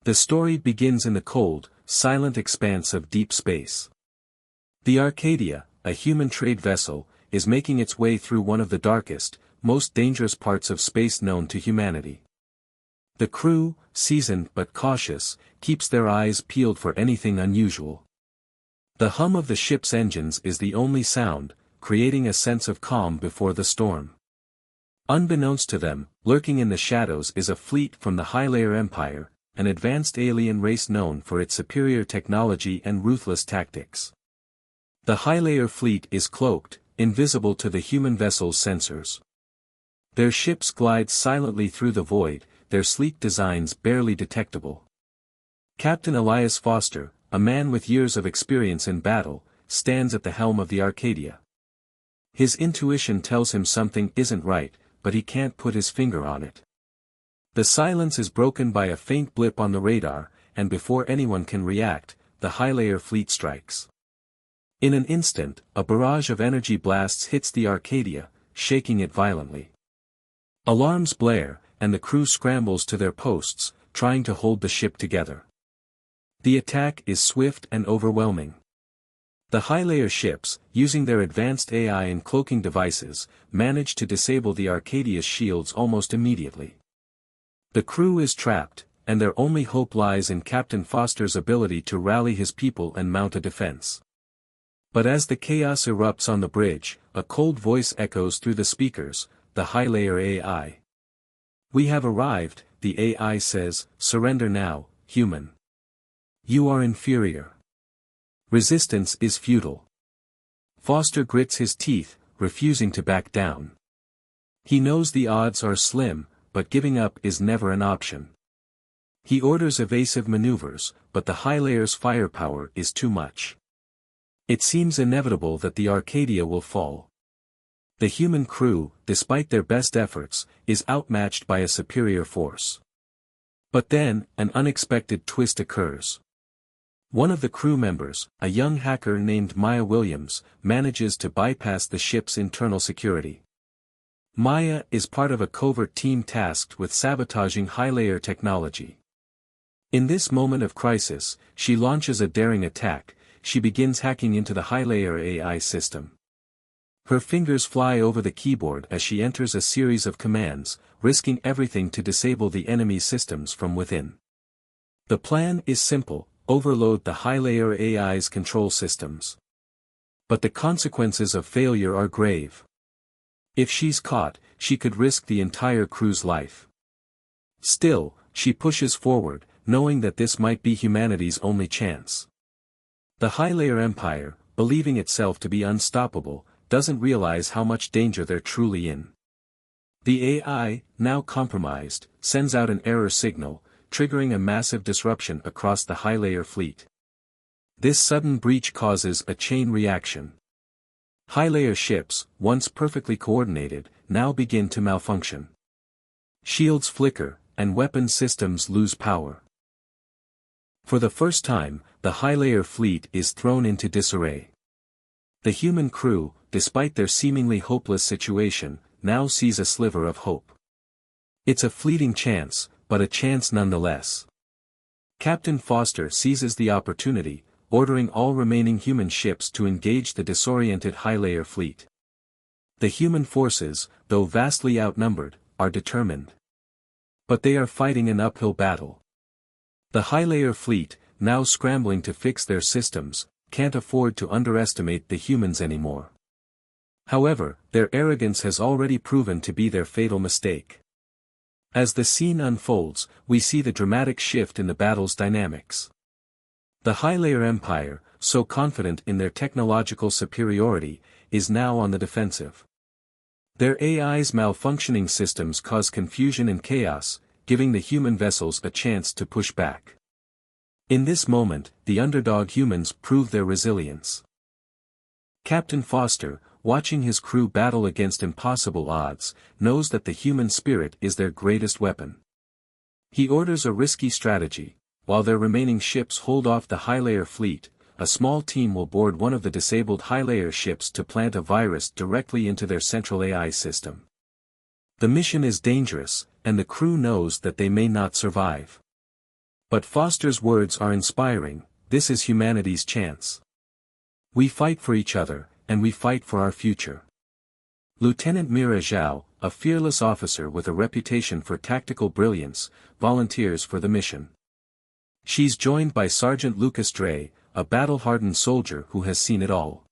The story begins in the cold, silent expanse of deep space. The Arcadia, a human trade vessel, is making its way through one of the darkest, most dangerous parts of space known to humanity. The crew, seasoned but cautious, keeps their eyes peeled for anything unusual. The hum of the ship's engines is the only sound, creating a sense of calm before the storm. Unbeknownst to them, lurking in the shadows is a fleet from the Haelor Empire, an advanced alien race known for its superior technology and ruthless tactics. The Haelor fleet is cloaked, invisible to the human vessel's sensors. Their ships glide silently through the void, their sleek designs barely detectable. Captain Elias Foster, a man with years of experience in battle, stands at the helm of the Arcadia. His intuition tells him something isn't right, but he can't put his finger on it. The silence is broken by a faint blip on the radar, and before anyone can react, the Haelor fleet strikes. In an instant, a barrage of energy blasts hits the Arcadia, shaking it violently. Alarms blare, and the crew scrambles to their posts, trying to hold the ship together. The attack is swift and overwhelming. The Haelor ships, using their advanced AI and cloaking devices, manage to disable the Arcadia's shields almost immediately. The crew is trapped, and their only hope lies in Captain Foster's ability to rally his people and mount a defense. But as the chaos erupts on the bridge, a cold voice echoes through the speakers, the Haelor AI. "We have arrived," the AI says, "surrender now, human. You are inferior. Resistance is futile." Foster grits his teeth, refusing to back down. He knows the odds are slim, but giving up is never an option. He orders evasive maneuvers, but the Haelor's firepower is too much. It seems inevitable that the Arcadia will fall. The human crew, despite their best efforts, is outmatched by a superior force. But then, an unexpected twist occurs. One of the crew members, a young hacker named Maya Williams, manages to bypass the ship's internal security. Maya is part of a covert team tasked with sabotaging Haelor technology. In this moment of crisis, she launches a daring attack. She begins hacking into the Haelor AI system. Her fingers fly over the keyboard as she enters a series of commands, risking everything to disable the enemy systems from within. The plan is simple: overload the Haelor AI's control systems. But the consequences of failure are grave. If she's caught, she could risk the entire crew's life. Still, she pushes forward, knowing that this might be humanity's only chance. The Haelor Empire, believing itself to be unstoppable, doesn't realize how much danger they're truly in. The AI, now compromised, sends out an error signal, triggering a massive disruption across the Haelor fleet. This sudden breach causes a chain reaction. Haelor ships, once perfectly coordinated, now begin to malfunction. Shields flicker, and weapon systems lose power. For the first time, the Haelor fleet is thrown into disarray. The human crew, despite their seemingly hopeless situation, now sees a sliver of hope. It's a fleeting chance, but a chance nonetheless. Captain Foster seizes the opportunity, ordering all remaining human ships to engage the disoriented Haelor fleet. The human forces, though vastly outnumbered, are determined. But they are fighting an uphill battle. The Haelor fleet, now scrambling to fix their systems, can't afford to underestimate the humans anymore. However, their arrogance has already proven to be their fatal mistake. As the scene unfolds, we see the dramatic shift in the battle's dynamics. The Haelor Empire, so confident in their technological superiority, is now on the defensive. Their AI's malfunctioning systems cause confusion and chaos, giving the human vessels a chance to push back. In this moment, the underdog humans prove their resilience. Captain Foster, watching his crew battle against impossible odds, knows that the human spirit is their greatest weapon. He orders a risky strategy. While their remaining ships hold off the Haelor fleet, a small team will board one of the disabled Haelor ships to plant a virus directly into their central AI system. The mission is dangerous, and the crew knows that they may not survive. But Foster's words are inspiring. This is humanity's chance. We fight for each other, and we fight for our future. Lieutenant Mira Zhao, a fearless officer with a reputation for tactical brilliance, volunteers for the mission. She's joined by Sergeant Lucas Dre, a battle-hardened soldier who has seen it all.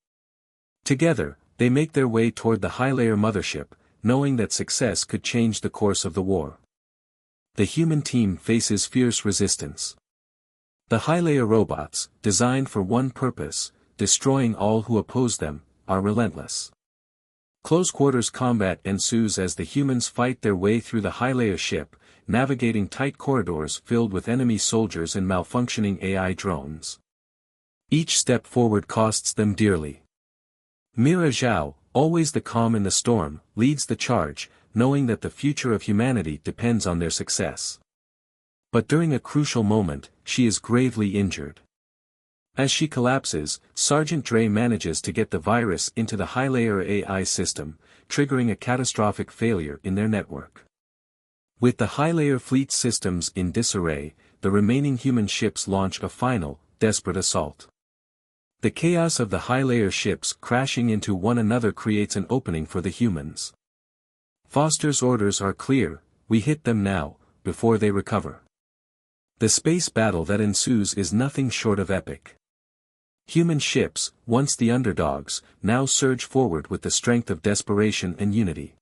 Together, they make their way toward the Haelor mothership, knowing that success could change the course of the war. The human team faces fierce resistance. The Haelor robots, designed for one purpose, destroying all who oppose them, are relentless. Close-quarters combat ensues as the humans fight their way through the Haelor ship, navigating tight corridors filled with enemy soldiers and malfunctioning AI drones. Each step forward costs them dearly. Mira Zhao, always the calm in the storm, leads the charge, knowing that the future of humanity depends on their success. But during a crucial moment, she is gravely injured. As she collapses, Sergeant Dre manages to get the virus into the Haelor AI system, triggering a catastrophic failure in their network. With the Haelor fleet systems in disarray, the remaining human ships launch a final, desperate assault. The chaos of the Haelor ships crashing into one another creates an opening for the humans. Foster's orders are clear: we hit them now, before they recover. The space battle that ensues is nothing short of epic. Human ships, once the underdogs, now surge forward with the strength of desperation and unity.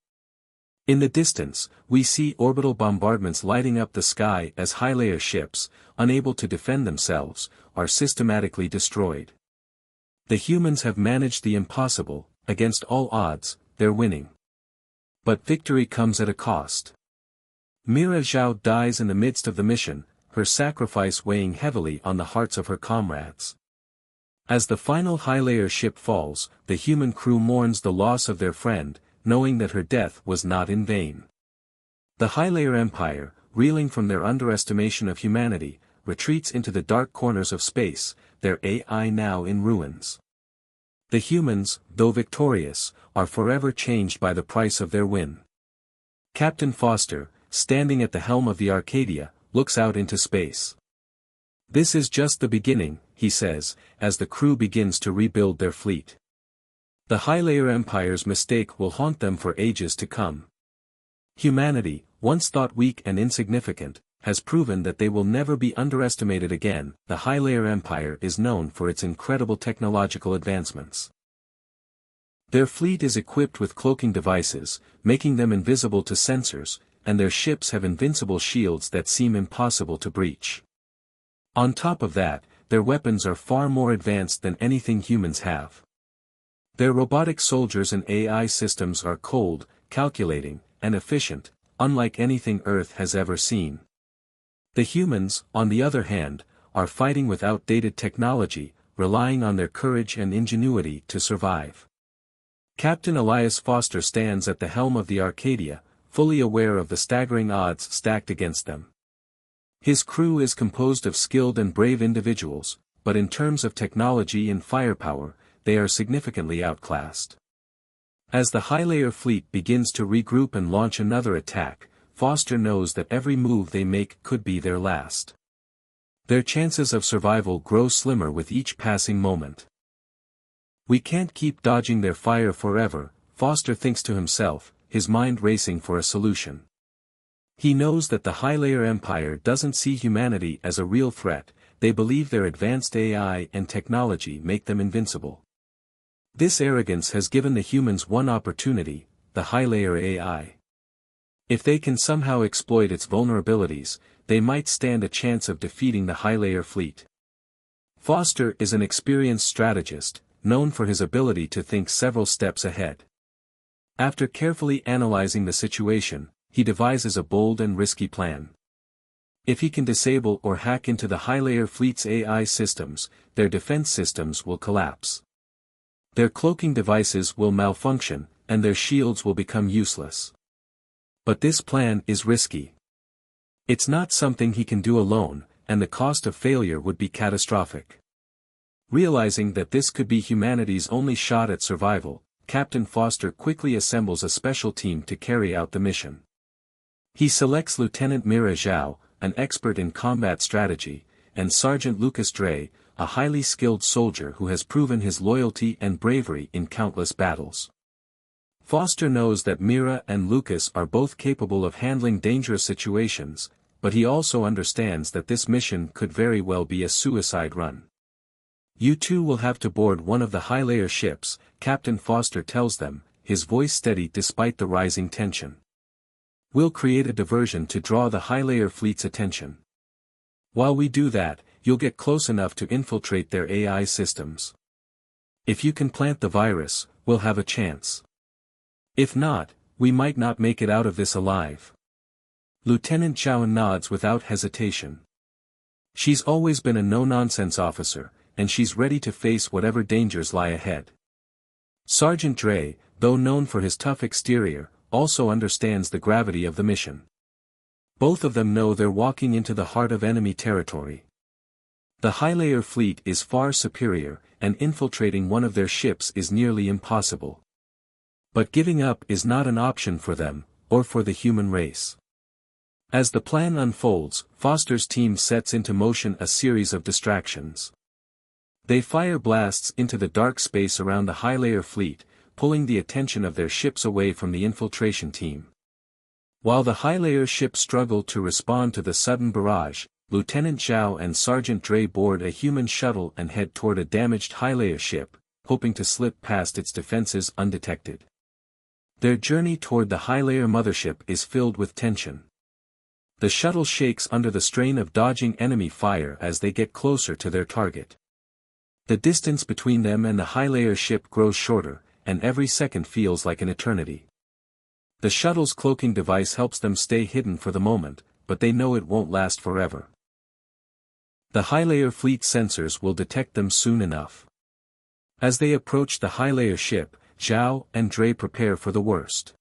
In the distance, we see orbital bombardments lighting up the sky as Haelor ships, unable to defend themselves, are systematically destroyed. The humans have managed the impossible. Against all odds, they're winning. But victory comes at a cost. Mira Zhao dies in the midst of the mission, her sacrifice weighing heavily on the hearts of her comrades. As the final Haelor ship falls, the human crew mourns the loss of their friend, knowing that her death was not in vain. The Haelor Empire, reeling from their underestimation of humanity, retreats into the dark corners of space, their AI now in ruins. The humans, though victorious, are forever changed by the price of their win. Captain Foster, standing at the helm of the Arcadia, looks out into space. "This is just the beginning," he says, as the crew begins to rebuild their fleet. The Haelor Empire's mistake will haunt them for ages to come. Humanity, once thought weak and insignificant, has proven that they will never be underestimated again. The Haelor Empire is known for its incredible technological advancements. Their fleet is equipped with cloaking devices, making them invisible to sensors, and their ships have invincible shields that seem impossible to breach. On top of that, their weapons are far more advanced than anything humans have. Their robotic soldiers and AI systems are cold, calculating, and efficient, unlike anything Earth has ever seen. The humans, on the other hand, are fighting with outdated technology, relying on their courage and ingenuity to survive. Captain Elias Foster stands at the helm of the Arcadia, fully aware of the staggering odds stacked against them. His crew is composed of skilled and brave individuals, but in terms of technology and firepower, they are significantly outclassed. As the Haelor fleet begins to regroup and launch another attack, Foster knows that every move they make could be their last. Their chances of survival grow slimmer with each passing moment. "We can't keep dodging their fire forever," Foster thinks to himself, his mind racing for a solution. He knows that the Haelor Empire doesn't see humanity as a real threat. They believe their advanced AI and technology make them invincible. This arrogance has given the humans one opportunity: the Haelor AI. If they can somehow exploit its vulnerabilities, they might stand a chance of defeating the Haelor fleet. Foster is an experienced strategist, known for his ability to think several steps ahead. After carefully analyzing the situation, he devises a bold and risky plan. If he can disable or hack into the Haelor fleet's AI systems, their defense systems will collapse. Their cloaking devices will malfunction, and their shields will become useless. But this plan is risky. It's not something he can do alone, and the cost of failure would be catastrophic. Realizing that this could be humanity's only shot at survival, Captain Foster quickly assembles a special team to carry out the mission. He selects Lieutenant Mira Zhao, an expert in combat strategy, and Sergeant Lucas Dre, a highly skilled soldier who has proven his loyalty and bravery in countless battles. Foster knows that Mira and Lucas are both capable of handling dangerous situations, but he also understands that this mission could very well be a suicide run. "You two will have to board one of the Haelor ships," Captain Foster tells them, his voice steady despite the rising tension. "We'll create a diversion to draw the Haelor fleet's attention. While we do that, you'll get close enough to infiltrate their AI systems. If you can plant the virus, we'll have a chance. If not, we might not make it out of this alive." Lieutenant Chow nods without hesitation. She's always been a no-nonsense officer, and she's ready to face whatever dangers lie ahead. Sergeant Dre, though known for his tough exterior, also understands the gravity of the mission. Both of them know they're walking into the heart of enemy territory. The Haelor fleet is far superior, and infiltrating one of their ships is nearly impossible. But giving up is not an option for them, or for the human race. As the plan unfolds, Foster's team sets into motion a series of distractions. They fire blasts into the dark space around the Haelor fleet, pulling the attention of their ships away from the infiltration team. While the Haelor ships struggle to respond to the sudden barrage, Lieutenant Zhao and Sergeant Dre board a human shuttle and head toward a damaged Haelor ship, hoping to slip past its defenses undetected. Their journey toward the Haelor mothership is filled with tension. The shuttle shakes under the strain of dodging enemy fire as they get closer to their target. The distance between them and the Haelor ship grows shorter, and every second feels like an eternity. The shuttle's cloaking device helps them stay hidden for the moment, but they know it won't last forever. The Haelor fleet sensors will detect them soon enough. As they approach the Haelor ship, Zhao and Dre prepare for the worst.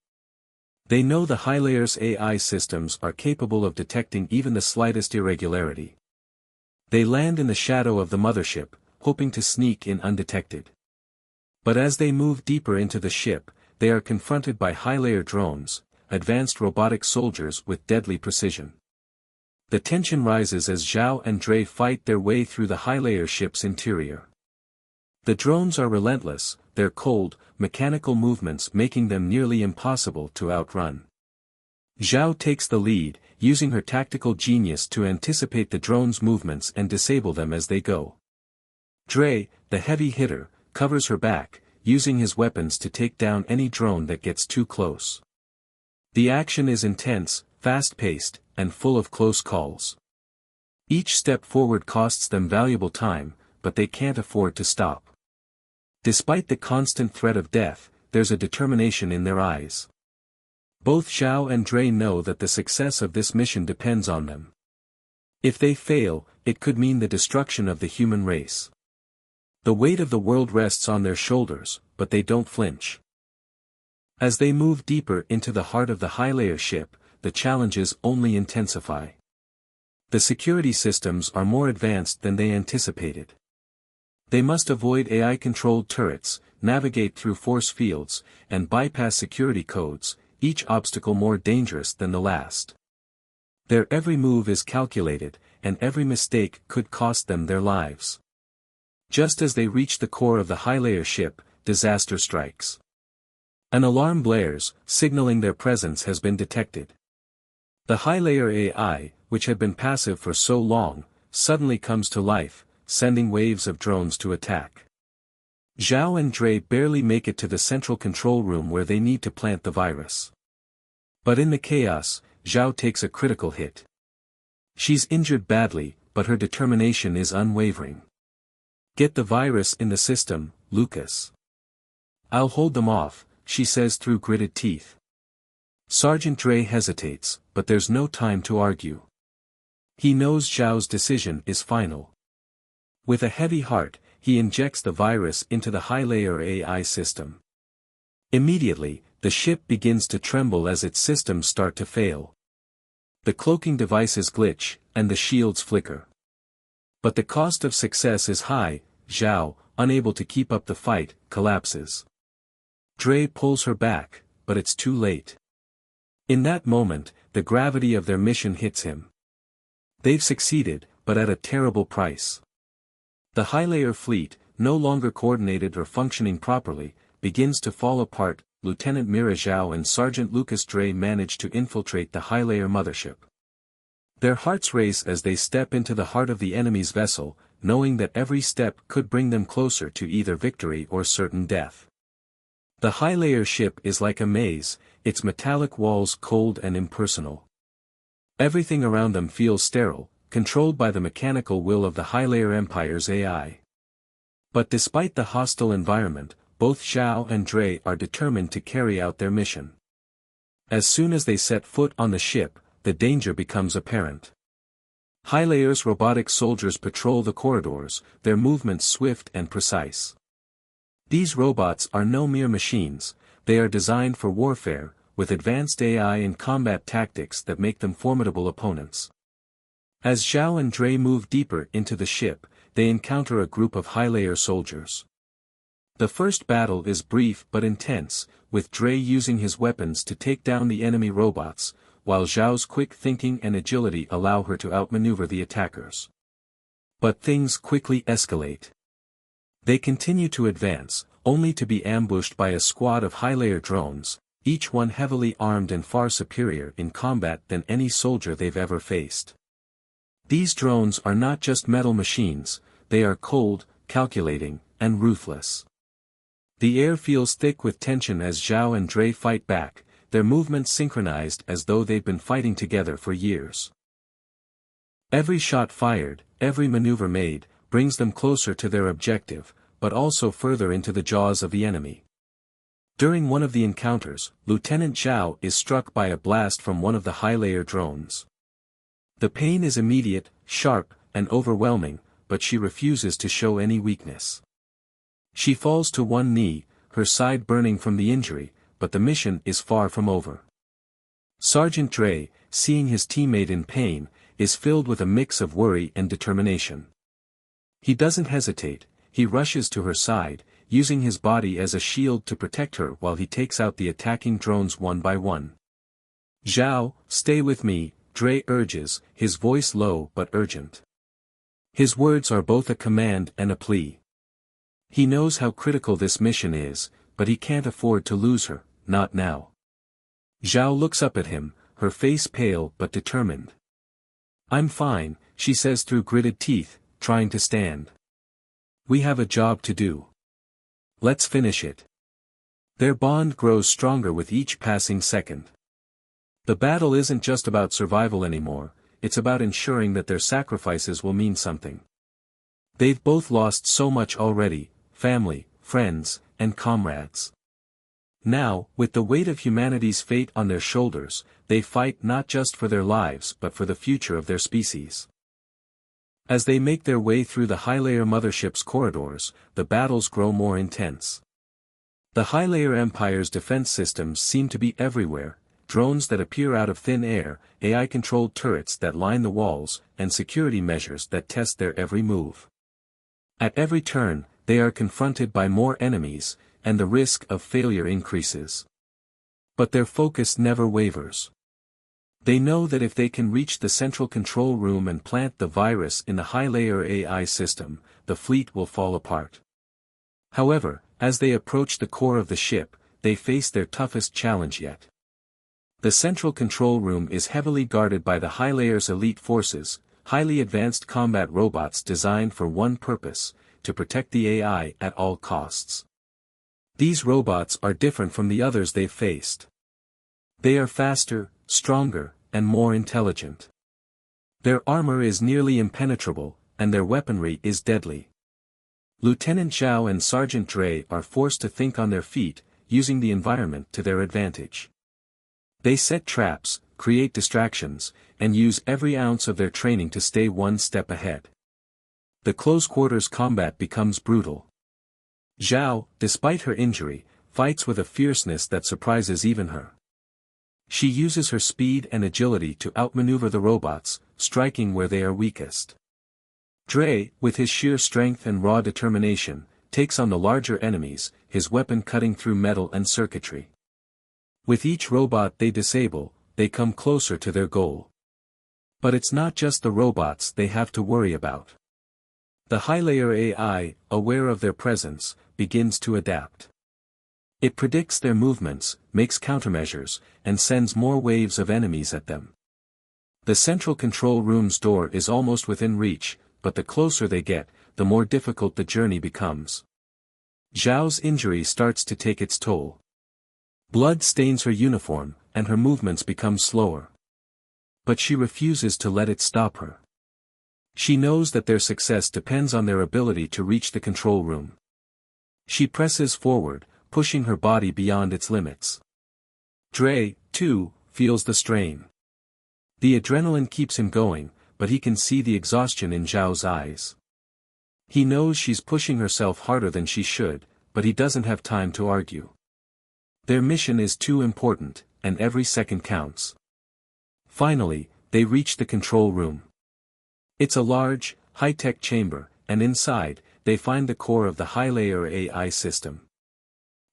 They know the Haelor's AI systems are capable of detecting even the slightest irregularity. They land in the shadow of the mothership, hoping to sneak in undetected. But as they move deeper into the ship, they are confronted by Haelor drones, advanced robotic soldiers with deadly precision. The tension rises as Zhao and Dre fight their way through the Haelor ship's interior. The drones are relentless, their cold, mechanical movements making them nearly impossible to outrun. Zhao takes the lead, using her tactical genius to anticipate the drones' movements and disable them as they go. Dre, the heavy hitter, covers her back, using his weapons to take down any drone that gets too close. The action is intense, fast-paced, and full of close calls. Each step forward costs them valuable time, but they can't afford to stop. Despite the constant threat of death, there's a determination in their eyes. Both Zhao and Dre know that the success of this mission depends on them. If they fail, it could mean the destruction of the human race. The weight of the world rests on their shoulders, but they don't flinch. As they move deeper into the heart of the Haelor ship, the challenges only intensify. The security systems are more advanced than they anticipated. They must avoid AI-controlled turrets, navigate through force fields, and bypass security codes, each obstacle more dangerous than the last. Their every move is calculated, and every mistake could cost them their lives. Just as they reach the core of the Haelor ship, disaster strikes. An alarm blares, signaling their presence has been detected. The Haelor AI, which had been passive for so long, suddenly comes to life, sending waves of drones to attack. Zhao and Dre barely make it to the central control room where they need to plant the virus. But in the chaos, Zhao takes a critical hit. She's injured badly, but her determination is unwavering. "Get the virus in the system, Lucas. I'll hold them off," she says through gritted teeth. Sergeant Dre hesitates, but there's no time to argue. He knows Zhao's decision is final. With a heavy heart, he injects the virus into the Haelor AI system. Immediately, the ship begins to tremble as its systems start to fail. The cloaking devices glitch, and the shields flicker. But the cost of success is high. Zhao, unable to keep up the fight, collapses. Dre pulls her back, but it's too late. In that moment, the gravity of their mission hits him. They've succeeded, but at a terrible price. The Haelor fleet, no longer coordinated or functioning properly, begins to fall apart. Lieutenant Mira Zhao and Sergeant Lucas Dre manage to infiltrate the Haelor mothership. Their hearts race as they step into the heart of the enemy's vessel, knowing that every step could bring them closer to either victory or certain death. The Haelor ship is like a maze, its metallic walls cold and impersonal. Everything around them feels sterile, controlled by the mechanical will of the Haelor Empire's AI. But despite the hostile environment, both Zhao and Dre are determined to carry out their mission. As soon as they set foot on the ship, the danger becomes apparent. Haelor's robotic soldiers patrol the corridors, their movements swift and precise. These robots are no mere machines, they are designed for warfare, with advanced AI and combat tactics that make them formidable opponents. As Zhao and Dre move deeper into the ship, they encounter a group of Haelor soldiers. The first battle is brief but intense, with Dre using his weapons to take down the enemy robots, while Zhao's quick thinking and agility allow her to outmaneuver the attackers. But things quickly escalate. They continue to advance, only to be ambushed by a squad of Haelor drones, each one heavily armed and far superior in combat than any soldier they've ever faced. These drones are not just metal machines, they are cold, calculating, and ruthless. The air feels thick with tension as Zhao and Dre fight back, their movements synchronized as though they've been fighting together for years. Every shot fired, every maneuver made, brings them closer to their objective, but also further into the jaws of the enemy. During one of the encounters, Lieutenant Zhao is struck by a blast from one of the Haelor drones. The pain is immediate, sharp, and overwhelming, but she refuses to show any weakness. She falls to one knee, her side burning from the injury, but the mission is far from over. Sergeant Dre, seeing his teammate in pain, is filled with a mix of worry and determination. He doesn't hesitate, he rushes to her side, using his body as a shield to protect her while he takes out the attacking drones one by one. "Zhao, stay with me," Dre urges, his voice low but urgent. His words are both a command and a plea. He knows how critical this mission is, but he can't afford to lose her, not now. Zhao looks up at him, her face pale but determined. "I'm fine," she says through gritted teeth, trying to stand. "We have a job to do. Let's finish it." Their bond grows stronger with each passing second. The battle isn't just about survival anymore, it's about ensuring that their sacrifices will mean something. They've both lost so much already, family, friends, and comrades. Now, with the weight of humanity's fate on their shoulders, they fight not just for their lives but for the future of their species. As they make their way through the Haelor mothership's corridors, the battles grow more intense. The Haelor Empire's defense systems seem to be everywhere, drones that appear out of thin air, AI-controlled turrets that line the walls, and security measures that test their every move. At every turn, they are confronted by more enemies, and the risk of failure increases. But their focus never wavers. They know that if they can reach the central control room and plant the virus in the Haelor AI system, the fleet will fall apart. However, as they approach the core of the ship, they face their toughest challenge yet. The central control room is heavily guarded by the Haelor's elite forces, highly advanced combat robots designed for one purpose, to protect the AI at all costs. These robots are different from the others they've faced. They are faster, stronger, and more intelligent. Their armor is nearly impenetrable, and their weaponry is deadly. Lieutenant Zhao and Sergeant Dre are forced to think on their feet, using the environment to their advantage. They set traps, create distractions, and use every ounce of their training to stay one step ahead. The close-quarters combat becomes brutal. Zhao, despite her injury, fights with a fierceness that surprises even her. She uses her speed and agility to outmaneuver the robots, striking where they are weakest. Dre, with his sheer strength and raw determination, takes on the larger enemies, his weapon cutting through metal and circuitry. With each robot they disable, they come closer to their goal. But it's not just the robots they have to worry about. The Haelor AI, aware of their presence, begins to adapt. It predicts their movements, makes countermeasures, and sends more waves of enemies at them. The central control room's door is almost within reach, but the closer they get, the more difficult the journey becomes. Zhao's injury starts to take its toll. Blood stains her uniform, and her movements become slower. But she refuses to let it stop her. She knows that their success depends on their ability to reach the control room. She presses forward, pushing her body beyond its limits. Dre, too, feels the strain. The adrenaline keeps him going, but he can see the exhaustion in Zhao's eyes. He knows she's pushing herself harder than she should, but he doesn't have time to argue. Their mission is too important, and every second counts. Finally, they reach the control room. It's a large, high-tech chamber, and inside, they find the core of the Haelor AI system.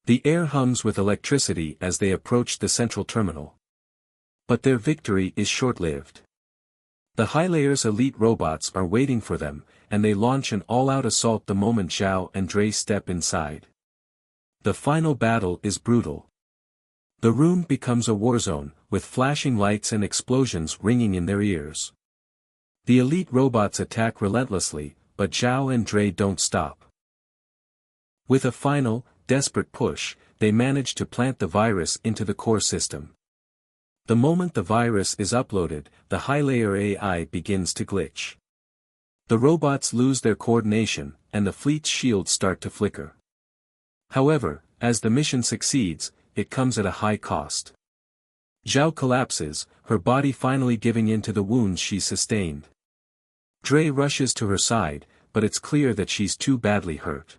The air hums with electricity as they approach the central terminal. But their victory is short-lived. The Haelor's elite robots are waiting for them, and they launch an all-out assault the moment Zhao and Dre step inside. The final battle is brutal. The room becomes a war zone, with flashing lights and explosions ringing in their ears. The elite robots attack relentlessly, but Zhao and Dre don't stop. With a final, desperate push, they manage to plant the virus into the core system. The moment the virus is uploaded, the Haelor AI begins to glitch. The robots lose their coordination, and the fleet's shields start to flicker. However, as the mission succeeds, it comes at a high cost. Zhao collapses, her body finally giving in to the wounds she sustained. Dre rushes to her side, but it's clear that she's too badly hurt.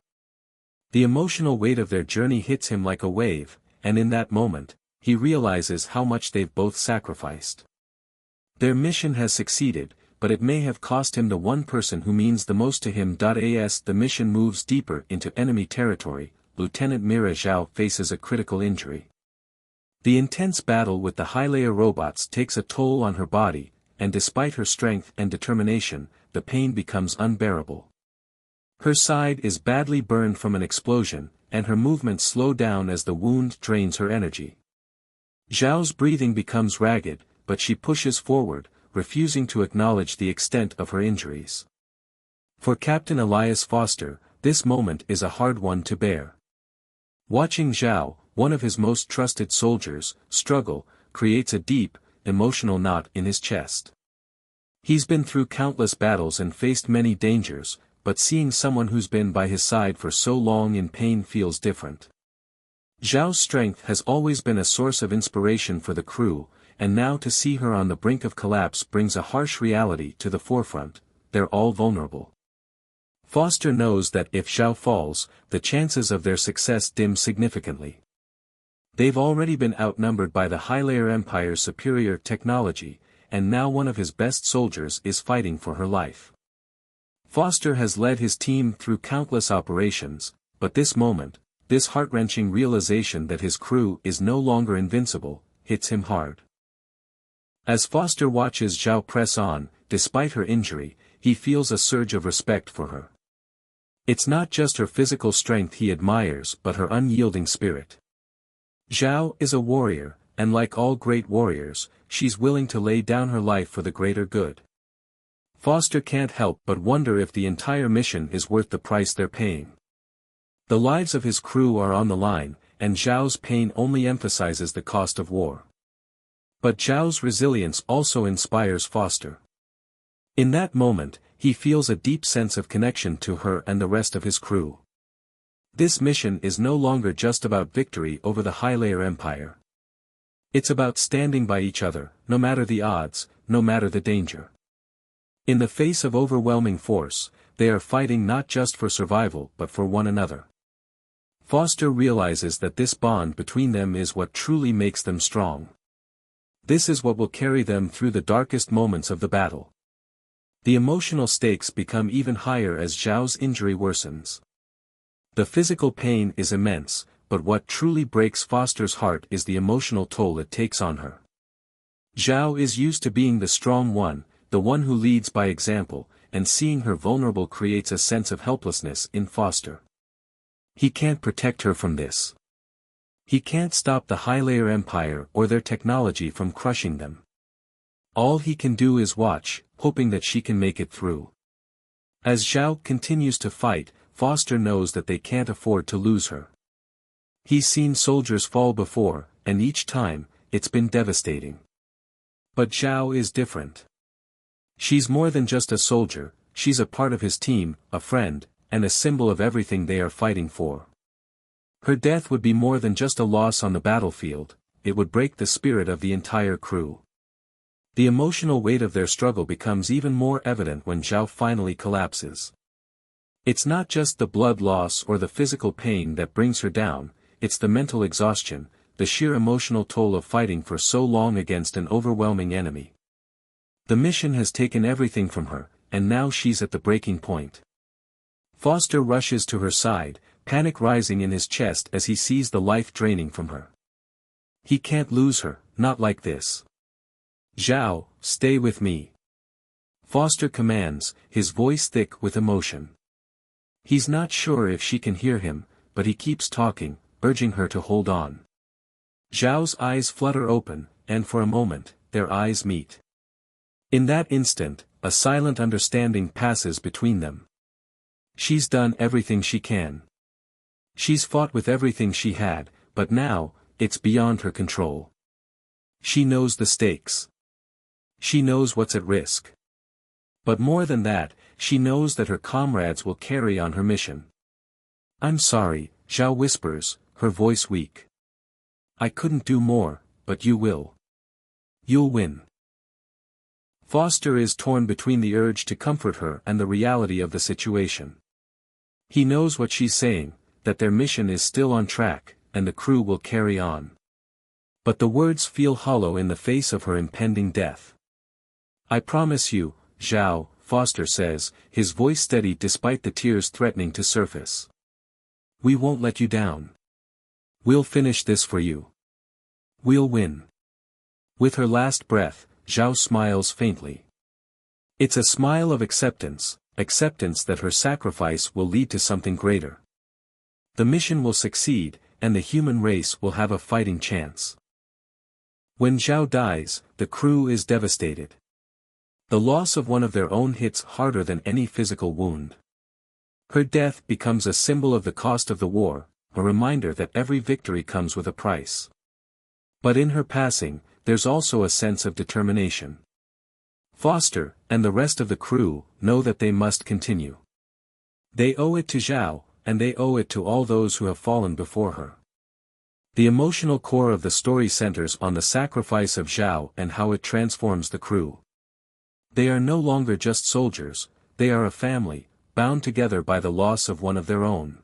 The emotional weight of their journey hits him like a wave, and in that moment, he realizes how much they've both sacrificed. Their mission has succeeded, but it may have cost him the one person who means the most to him. As the mission moves deeper into enemy territory, Lieutenant Mira Zhao faces a critical injury. The intense battle with the Haelor robots takes a toll on her body, and despite her strength and determination, the pain becomes unbearable. Her side is badly burned from an explosion, and her movements slow down as the wound drains her energy. Zhao's breathing becomes ragged, but she pushes forward, refusing to acknowledge the extent of her injuries. For Captain Elias Foster, this moment is a hard one to bear. Watching Zhao, one of his most trusted soldiers, struggle, creates a deep, emotional knot in his chest. He's been through countless battles and faced many dangers, but seeing someone who's been by his side for so long in pain feels different. Zhao's strength has always been a source of inspiration for the crew, and now to see her on the brink of collapse brings a harsh reality to the forefront: they're all vulnerable. Foster knows that if Zhao falls, the chances of their success dim significantly. They've already been outnumbered by the Haelor Empire's superior technology, and now one of his best soldiers is fighting for her life. Foster has led his team through countless operations, but this moment, this heart-wrenching realization that his crew is no longer invincible, hits him hard. As Foster watches Zhao press on, despite her injury, he feels a surge of respect for her. It's not just her physical strength he admires but her unyielding spirit. Zhao is a warrior, and like all great warriors, she's willing to lay down her life for the greater good. Foster can't help but wonder if the entire mission is worth the price they're paying. The lives of his crew are on the line, and Zhao's pain only emphasizes the cost of war. But Zhao's resilience also inspires Foster. In that moment, he feels a deep sense of connection to her and the rest of his crew. This mission is no longer just about victory over the Haelor Empire. It's about standing by each other, no matter the odds, no matter the danger. In the face of overwhelming force, they are fighting not just for survival but for one another. Foster realizes that this bond between them is what truly makes them strong. This is what will carry them through the darkest moments of the battle. The emotional stakes become even higher as Zhao's injury worsens. The physical pain is immense, but what truly breaks Foster's heart is the emotional toll it takes on her. Zhao is used to being the strong one, the one who leads by example, and seeing her vulnerable creates a sense of helplessness in Foster. He can't protect her from this. He can't stop the Haelor Empire or their technology from crushing them. All he can do is watch, hoping that she can make it through. As Zhao continues to fight, Foster knows that they can't afford to lose her. He's seen soldiers fall before, and each time, it's been devastating. But Zhao is different. She's more than just a soldier, she's a part of his team, a friend, and a symbol of everything they are fighting for. Her death would be more than just a loss on the battlefield, it would break the spirit of the entire crew. The emotional weight of their struggle becomes even more evident when Zhao finally collapses. It's not just the blood loss or the physical pain that brings her down, it's the mental exhaustion, the sheer emotional toll of fighting for so long against an overwhelming enemy. The mission has taken everything from her, and now she's at the breaking point. Foster rushes to her side, panic rising in his chest as he sees the life draining from her. He can't lose her, not like this. Zhao, stay with me. Foster commands, his voice thick with emotion. He's not sure if she can hear him, but he keeps talking, urging her to hold on. Zhao's eyes flutter open, and for a moment, their eyes meet. In that instant, a silent understanding passes between them. She's done everything she can. She's fought with everything she had, but now, it's beyond her control. She knows the stakes. She knows what's at risk. But more than that, she knows that her comrades will carry on her mission. I'm sorry, Zhao whispers, her voice weak. I couldn't do more, but you will. You'll win. Foster is torn between the urge to comfort her and the reality of the situation. He knows what she's saying, that their mission is still on track, and the crew will carry on. But the words feel hollow in the face of her impending death. I promise you, Zhao, Foster says, his voice steady despite the tears threatening to surface. We won't let you down. We'll finish this for you. We'll win. With her last breath, Zhao smiles faintly. It's a smile of acceptance that her sacrifice will lead to something greater. The mission will succeed, and the human race will have a fighting chance. When Zhao dies, the crew is devastated. The loss of one of their own hits harder than any physical wound. Her death becomes a symbol of the cost of the war, a reminder that every victory comes with a price. But in her passing, there's also a sense of determination. Foster, and the rest of the crew, know that they must continue. They owe it to Zhao, and they owe it to all those who have fallen before her. The emotional core of the story centers on the sacrifice of Zhao and how it transforms the crew. They are no longer just soldiers, they are a family, bound together by the loss of one of their own.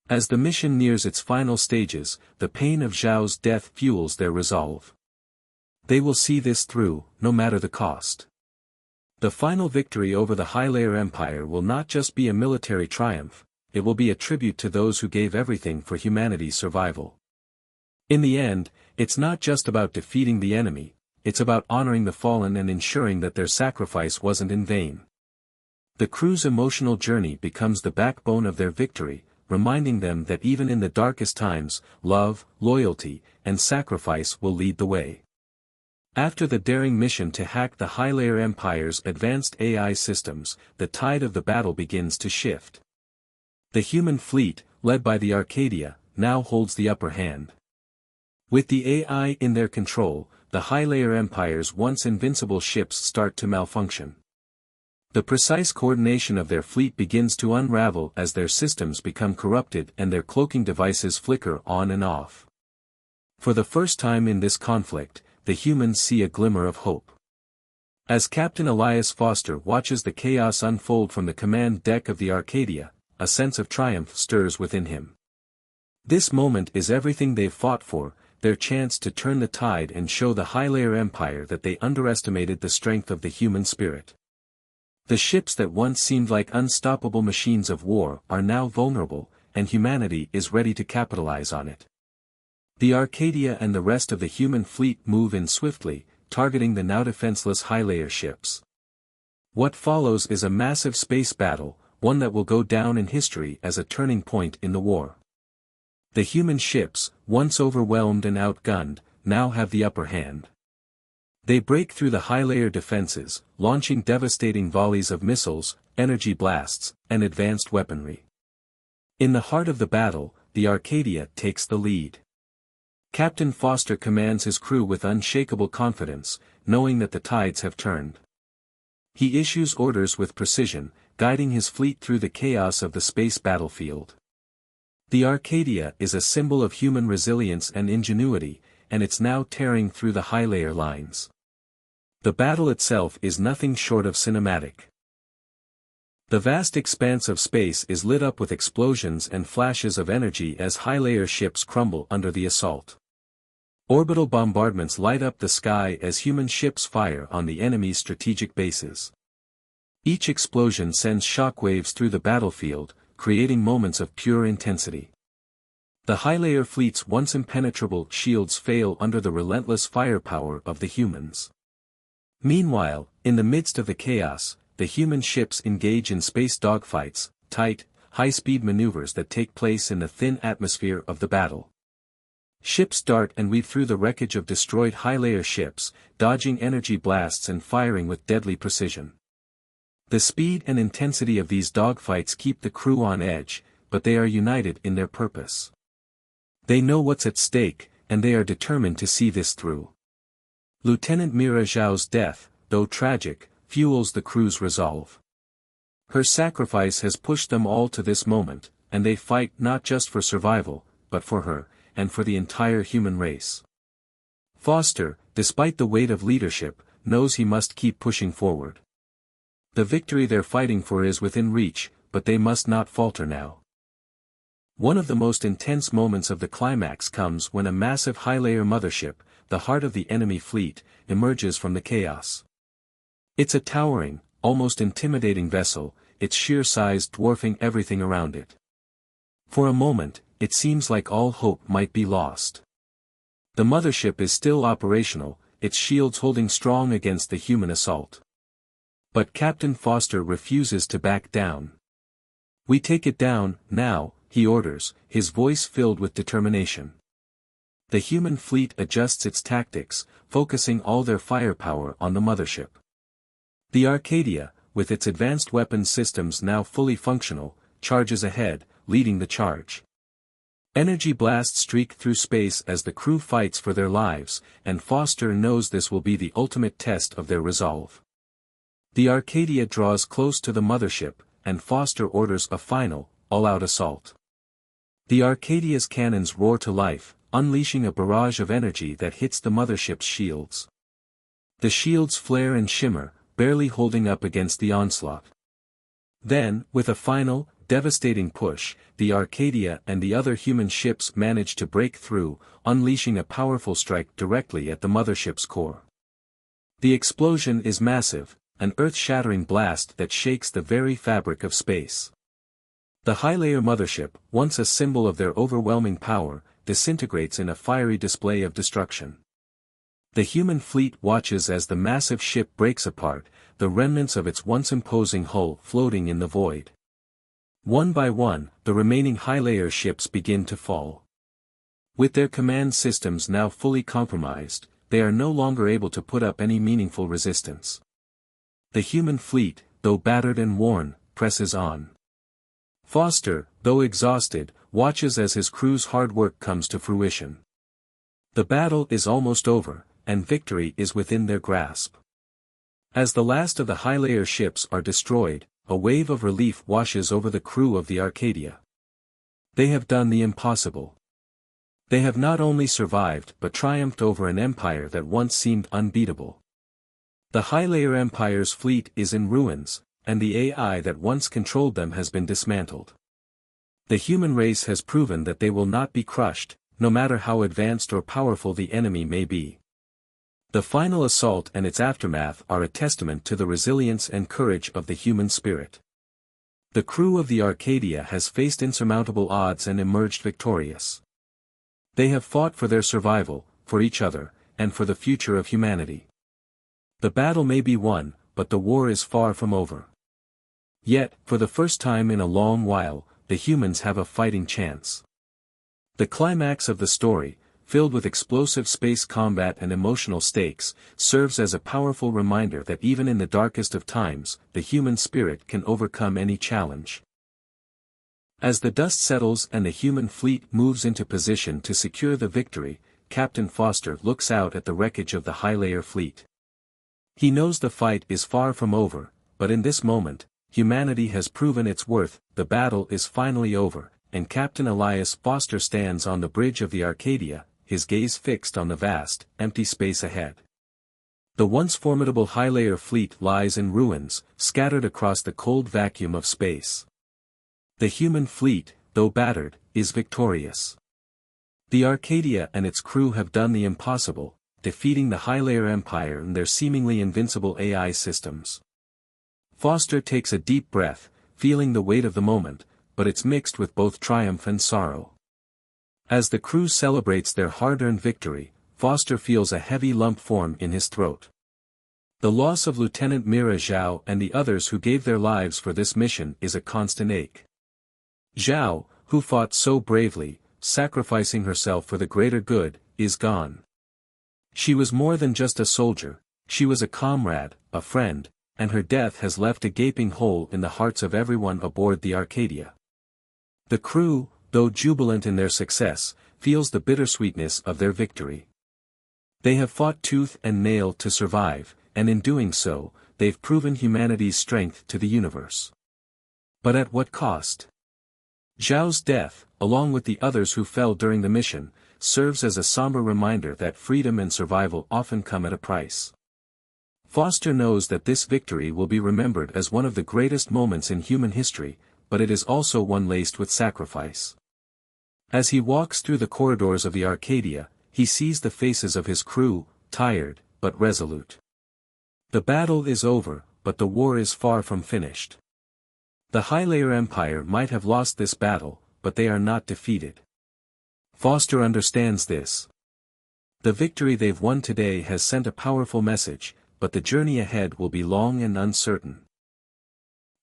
As the mission nears its final stages, the pain of Zhao's death fuels their resolve. They will see this through, no matter the cost. The final victory over the Haelor Empire will not just be a military triumph, it will be a tribute to those who gave everything for humanity's survival. In the end, it's not just about defeating the enemy, it's about honoring the fallen and ensuring that their sacrifice wasn't in vain. The crew's emotional journey becomes the backbone of their victory, reminding them that even in the darkest times, love, loyalty, and sacrifice will lead the way. After the daring mission to hack the Haelor Empire's advanced AI systems, the tide of the battle begins to shift. The human fleet, led by the Arcadia, now holds the upper hand. With the AI in their control, the Haelor Empire's once invincible ships start to malfunction. The precise coordination of their fleet begins to unravel as their systems become corrupted and their cloaking devices flicker on and off. For the first time in this conflict, the humans see a glimmer of hope. As Captain Elias Foster watches the chaos unfold from the command deck of the Arcadia, a sense of triumph stirs within him. This moment is everything they've fought for, their chance to turn the tide and show the Haelor Empire that they underestimated the strength of the human spirit. The ships that once seemed like unstoppable machines of war are now vulnerable, and humanity is ready to capitalize on it. The Arcadia and the rest of the human fleet move in swiftly, targeting the now defenseless Haelor ships. What follows is a massive space battle, one that will go down in history as a turning point in the war. The human ships, once overwhelmed and outgunned, now have the upper hand. They break through the high-layer defenses, launching devastating volleys of missiles, energy blasts, and advanced weaponry. In the heart of the battle, the Arcadia takes the lead. Captain Foster commands his crew with unshakable confidence, knowing that the tides have turned. He issues orders with precision, guiding his fleet through the chaos of the space battlefield. The Arcadia is a symbol of human resilience and ingenuity, and it's now tearing through the high-layer lines. The battle itself is nothing short of cinematic. The vast expanse of space is lit up with explosions and flashes of energy as high-layer ships crumble under the assault. Orbital bombardments light up the sky as human ships fire on the enemy's strategic bases. Each explosion sends shockwaves through the battlefield, creating moments of pure intensity. The high-layer fleet's once impenetrable shields fail under the relentless firepower of the humans. Meanwhile, in the midst of the chaos, the human ships engage in space dogfights, tight, high-speed maneuvers that take place in the thin atmosphere of the battle. Ships dart and weave through the wreckage of destroyed high-layer ships, dodging energy blasts and firing with deadly precision. The speed and intensity of these dogfights keep the crew on edge, but they are united in their purpose. They know what's at stake, and they are determined to see this through. Lieutenant Mira Zhao's death, though tragic, fuels the crew's resolve. Her sacrifice has pushed them all to this moment, and they fight not just for survival, but for her, and for the entire human race. Foster, despite the weight of leadership, knows he must keep pushing forward. The victory they're fighting for is within reach, but they must not falter now. One of the most intense moments of the climax comes when a massive high-layer mothership, the heart of the enemy fleet, emerges from the chaos. It's a towering, almost intimidating vessel, its sheer size dwarfing everything around it. For a moment, it seems like all hope might be lost. The mothership is still operational, its shields holding strong against the human assault. But Captain Foster refuses to back down. "We take it down, now," he orders, his voice filled with determination. The human fleet adjusts its tactics, focusing all their firepower on the mothership. The Arcadia, with its advanced weapons systems now fully functional, charges ahead, leading the charge. Energy blasts streak through space as the crew fights for their lives, and Foster knows this will be the ultimate test of their resolve. The Arcadia draws close to the mothership, and Foster orders a final, all-out assault. The Arcadia's cannons roar to life, unleashing a barrage of energy that hits the mothership's shields. The shields flare and shimmer, barely holding up against the onslaught. Then, with a final, devastating push, the Arcadia and the other human ships manage to break through, unleashing a powerful strike directly at the mothership's core. The explosion is massive, an earth-shattering blast that shakes the very fabric of space. The high-layer mothership, once a symbol of their overwhelming power, disintegrates in a fiery display of destruction. The human fleet watches as the massive ship breaks apart, the remnants of its once imposing hull floating in the void. One by one, the remaining high-layer ships begin to fall. With their command systems now fully compromised, they are no longer able to put up any meaningful resistance. The human fleet, though battered and worn, presses on. Foster, though exhausted, watches as his crew's hard work comes to fruition. The battle is almost over, and victory is within their grasp. As the last of the high-layer ships are destroyed, a wave of relief washes over the crew of the Arcadia. They have done the impossible. They have not only survived but triumphed over an empire that once seemed unbeatable. The high-layer empire's fleet is in ruins, and the AI that once controlled them has been dismantled. The human race has proven that they will not be crushed, no matter how advanced or powerful the enemy may be. The final assault and its aftermath are a testament to the resilience and courage of the human spirit. The crew of the Arcadia has faced insurmountable odds and emerged victorious. They have fought for their survival, for each other, and for the future of humanity. The battle may be won, but the war is far from over. Yet, for the first time in a long while, the humans have a fighting chance. The climax of the story, filled with explosive space combat and emotional stakes, serves as a powerful reminder that even in the darkest of times, the human spirit can overcome any challenge. As the dust settles and the human fleet moves into position to secure the victory, Captain Foster looks out at the wreckage of the Haelor fleet. He knows the fight is far from over, but in this moment, humanity has proven its worth, the battle is finally over, and Captain Elias Foster stands on the bridge of the Arcadia, his gaze fixed on the vast, empty space ahead. The once formidable Haelor fleet lies in ruins, scattered across the cold vacuum of space. The human fleet, though battered, is victorious. The Arcadia and its crew have done the impossible, defeating the Haelor Empire and their seemingly invincible AI systems. Foster takes a deep breath, feeling the weight of the moment, but it's mixed with both triumph and sorrow. As the crew celebrates their hard-earned victory, Foster feels a heavy lump form in his throat. The loss of Lieutenant Mira Zhao and the others who gave their lives for this mission is a constant ache. Zhao, who fought so bravely, sacrificing herself for the greater good, is gone. She was more than just a soldier, she was a comrade, a friend, and her death has left a gaping hole in the hearts of everyone aboard the Arcadia. The crew, though jubilant in their success, feels the bittersweetness of their victory. They have fought tooth and nail to survive, and in doing so, they've proven humanity's strength to the universe. But at what cost? Zhao's death, along with the others who fell during the mission, serves as a somber reminder that freedom and survival often come at a price. Foster knows that this victory will be remembered as one of the greatest moments in human history, but it is also one laced with sacrifice. As he walks through the corridors of the Arcadia, he sees the faces of his crew, tired, but resolute. The battle is over, but the war is far from finished. The Haelor Empire might have lost this battle, but they are not defeated. Foster understands this. The victory they've won today has sent a powerful message, but the journey ahead will be long and uncertain.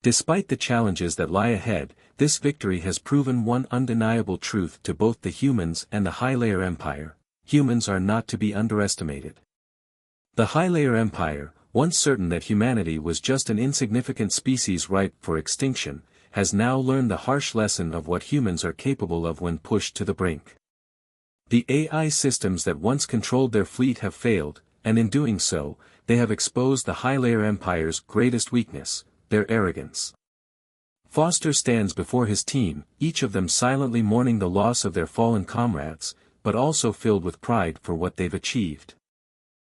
Despite the challenges that lie ahead, this victory has proven one undeniable truth to both the humans and the Haelor Empire: humans are not to be underestimated. The Haelor Empire, once certain that humanity was just an insignificant species ripe for extinction, has now learned the harsh lesson of what humans are capable of when pushed to the brink. The AI systems that once controlled their fleet have failed, and in doing so, they have exposed the Haelor Empire's greatest weakness: their arrogance. Foster stands before his team, each of them silently mourning the loss of their fallen comrades, but also filled with pride for what they've achieved.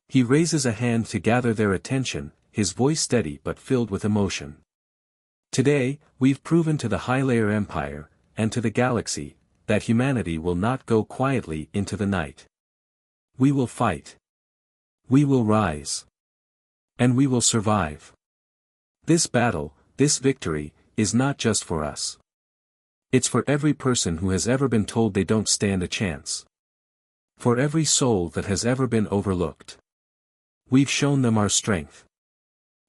He raises a hand to gather their attention, his voice steady but filled with emotion. Today, we've proven to the Haelor Empire, and to the galaxy, that humanity will not go quietly into the night. We will fight. We will rise. And we will survive. This battle, this victory, is not just for us. It's for every person who has ever been told they don't stand a chance. For every soul that has ever been overlooked. We've shown them our strength.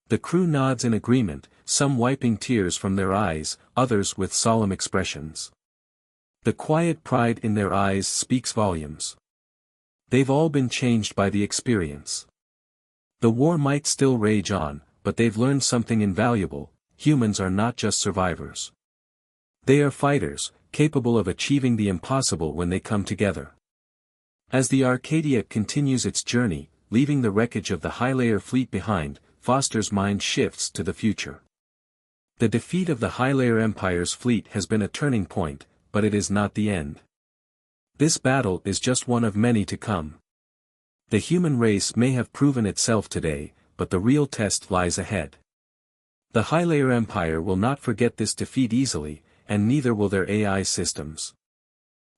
The crew nods in agreement, some wiping tears from their eyes, others with solemn expressions. The quiet pride in their eyes speaks volumes. They've all been changed by the experience. The war might still rage on, but they've learned something invaluable: humans are not just survivors. They are fighters, capable of achieving the impossible when they come together. As the Arcadia continues its journey, leaving the wreckage of the Haelor fleet behind, Foster's mind shifts to the future. The defeat of the Haelor Empire's fleet has been a turning point, but it is not the end. This battle is just one of many to come. The human race may have proven itself today, but the real test lies ahead. The Haelor Empire will not forget this defeat easily, and neither will their AI systems.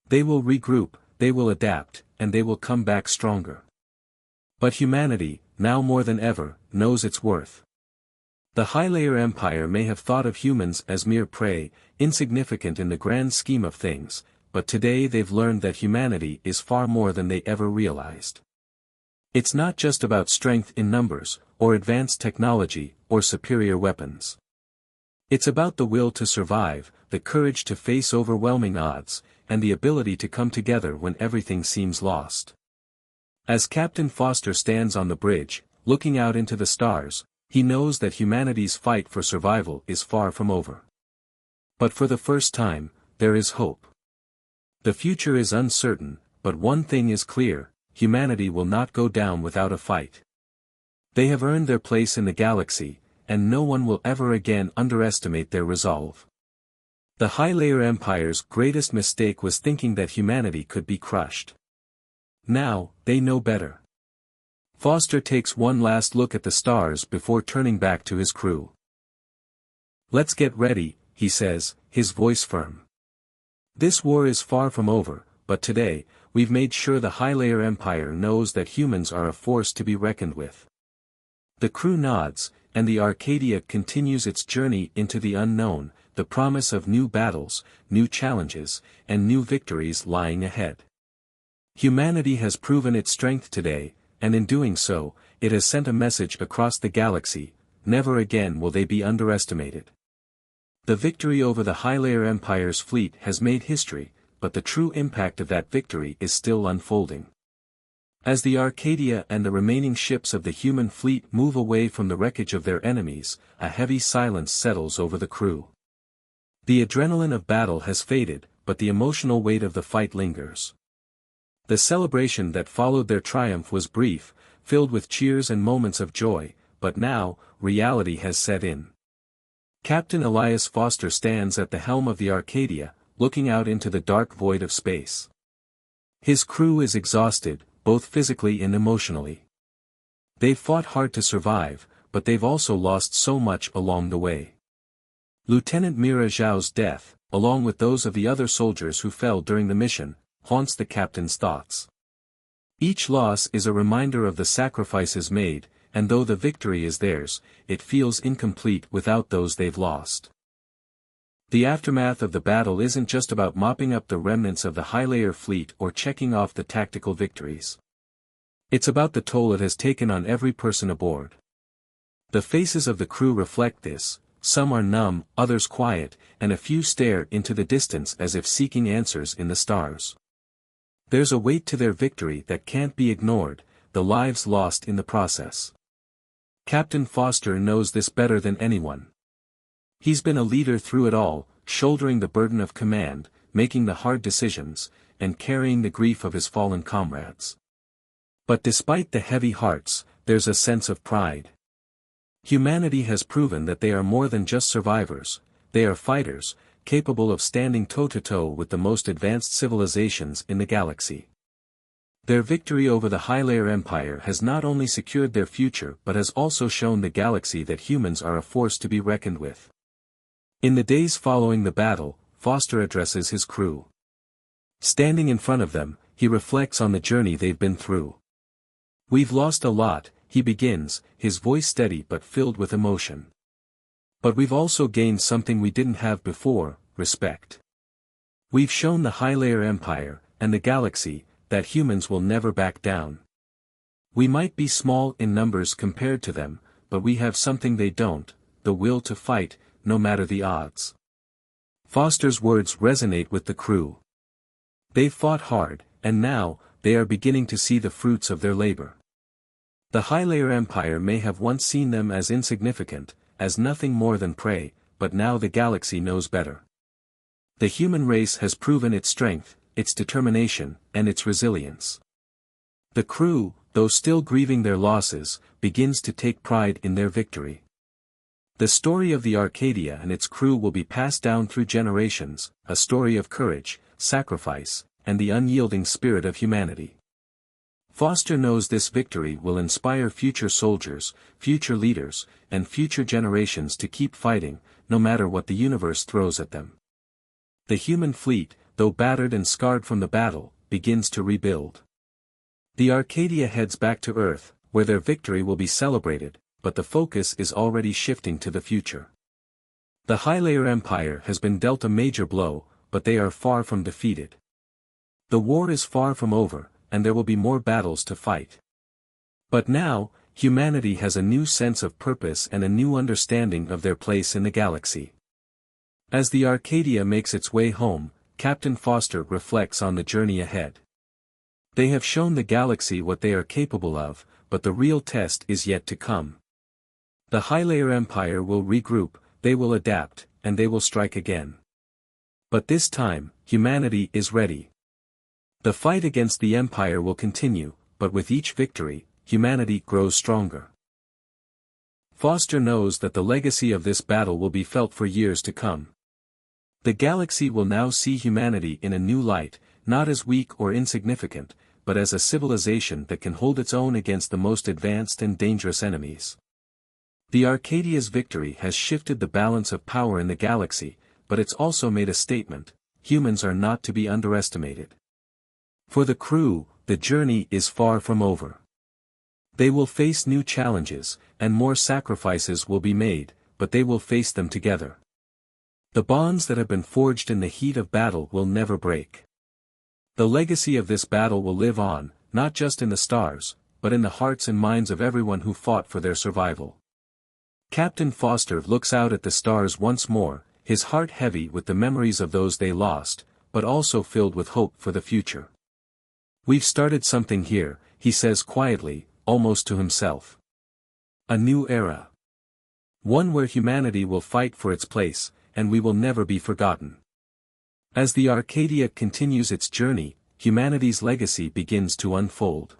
They will regroup, they will adapt, and they will come back stronger. But humanity, now more than ever, knows its worth. The Haelor Empire may have thought of humans as mere prey, insignificant in the grand scheme of things, but today they've learned that humanity is far more than they ever realized. It's not just about strength in numbers, or advanced technology, or superior weapons. It's about the will to survive, the courage to face overwhelming odds, and the ability to come together when everything seems lost. As Captain Foster stands on the bridge, looking out into the stars, he knows that humanity's fight for survival is far from over. But for the first time, there is hope. The future is uncertain, but one thing is clear: humanity will not go down without a fight. They have earned their place in the galaxy, and no one will ever again underestimate their resolve. The Haelor Empire's greatest mistake was thinking that humanity could be crushed. Now, they know better. Foster takes one last look at the stars before turning back to his crew. "Let's get ready," he says, his voice firm. "This war is far from over, but today, we've made sure the Haelor Empire knows that humans are a force to be reckoned with." The crew nods, and the Arcadia continues its journey into the unknown, the promise of new battles, new challenges, and new victories lying ahead. Humanity has proven its strength today, and in doing so, it has sent a message across the galaxy: never again will they be underestimated. The victory over the Haelor Empire's fleet has made history, but the true impact of that victory is still unfolding. As the Arcadia and the remaining ships of the human fleet move away from the wreckage of their enemies, a heavy silence settles over the crew. The adrenaline of battle has faded, but the emotional weight of the fight lingers. The celebration that followed their triumph was brief, filled with cheers and moments of joy, but now, reality has set in. Captain Elias Foster stands at the helm of the Arcadia, looking out into the dark void of space. His crew is exhausted, both physically and emotionally. They've fought hard to survive, but they've also lost so much along the way. Lieutenant Mira Zhao's death, along with those of the other soldiers who fell during the mission, haunts the captain's thoughts. Each loss is a reminder of the sacrifices made, and though the victory is theirs, it feels incomplete without those they've lost. The aftermath of the battle isn't just about mopping up the remnants of the Haelor fleet or checking off the tactical victories. It's about the toll it has taken on every person aboard. The faces of the crew reflect this: some are numb, others quiet, and a few stare into the distance as if seeking answers in the stars. There's a weight to their victory that can't be ignored, the lives lost in the process. Captain Foster knows this better than anyone. He's been a leader through it all, shouldering the burden of command, making the hard decisions, and carrying the grief of his fallen comrades. But despite the heavy hearts, there's a sense of pride. Humanity has proven that they are more than just survivors; they are fighters, capable of standing toe-to-toe with the most advanced civilizations in the galaxy. Their victory over the Haelor Empire has not only secured their future but has also shown the galaxy that humans are a force to be reckoned with. In the days following the battle, Foster addresses his crew. Standing in front of them, he reflects on the journey they've been through. "We've lost a lot," he begins, his voice steady but filled with emotion. "But we've also gained something we didn't have before: respect. We've shown the Haelor Empire, and the galaxy, that humans will never back down. We might be small in numbers compared to them, but we have something they don't: the will to fight, no matter the odds." Foster's words resonate with the crew. They've fought hard, and now, they are beginning to see the fruits of their labor. The Haelor Empire may have once seen them as insignificant, as nothing more than prey, but now the galaxy knows better. The human race has proven its strength, its determination, and its resilience. The crew, though still grieving their losses, begins to take pride in their victory. The story of the Arcadia and its crew will be passed down through generations, a story of courage, sacrifice, and the unyielding spirit of humanity. Foster knows this victory will inspire future soldiers, future leaders, and future generations to keep fighting, no matter what the universe throws at them. The human fleet, though battered and scarred from the battle, begins to rebuild. The Arcadia heads back to Earth, where their victory will be celebrated, but the focus is already shifting to the future. The Haelor Empire has been dealt a major blow, but they are far from defeated. The war is far from over, and there will be more battles to fight. But now, humanity has a new sense of purpose and a new understanding of their place in the galaxy. As the Arcadia makes its way home, Captain Foster reflects on the journey ahead. They have shown the galaxy what they are capable of, but the real test is yet to come. The Haelor Empire will regroup, they will adapt, and they will strike again. But this time, humanity is ready. The fight against the Empire will continue, but with each victory, humanity grows stronger. Foster knows that the legacy of this battle will be felt for years to come. The galaxy will now see humanity in a new light, not as weak or insignificant, but as a civilization that can hold its own against the most advanced and dangerous enemies. The Arcadia's victory has shifted the balance of power in the galaxy, but it's also made a statement: humans are not to be underestimated. For the crew, the journey is far from over. They will face new challenges, and more sacrifices will be made, but they will face them together. The bonds that have been forged in the heat of battle will never break. The legacy of this battle will live on, not just in the stars, but in the hearts and minds of everyone who fought for their survival. Captain Foster looks out at the stars once more, his heart heavy with the memories of those they lost, but also filled with hope for the future. "We've started something here," he says quietly, almost to himself. "A new era. One where humanity will fight for its place, and we will never be forgotten." As the Arcadia continues its journey, humanity's legacy begins to unfold.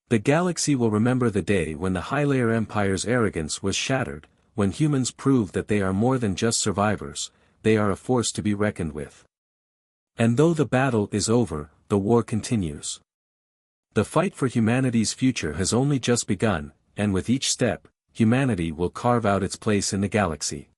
The galaxy will remember the day when the Haelor Empire's arrogance was shattered, when humans proved that they are more than just survivors, they are a force to be reckoned with. And though the battle is over, the war continues. The fight for humanity's future has only just begun, and with each step, humanity will carve out its place in the galaxy.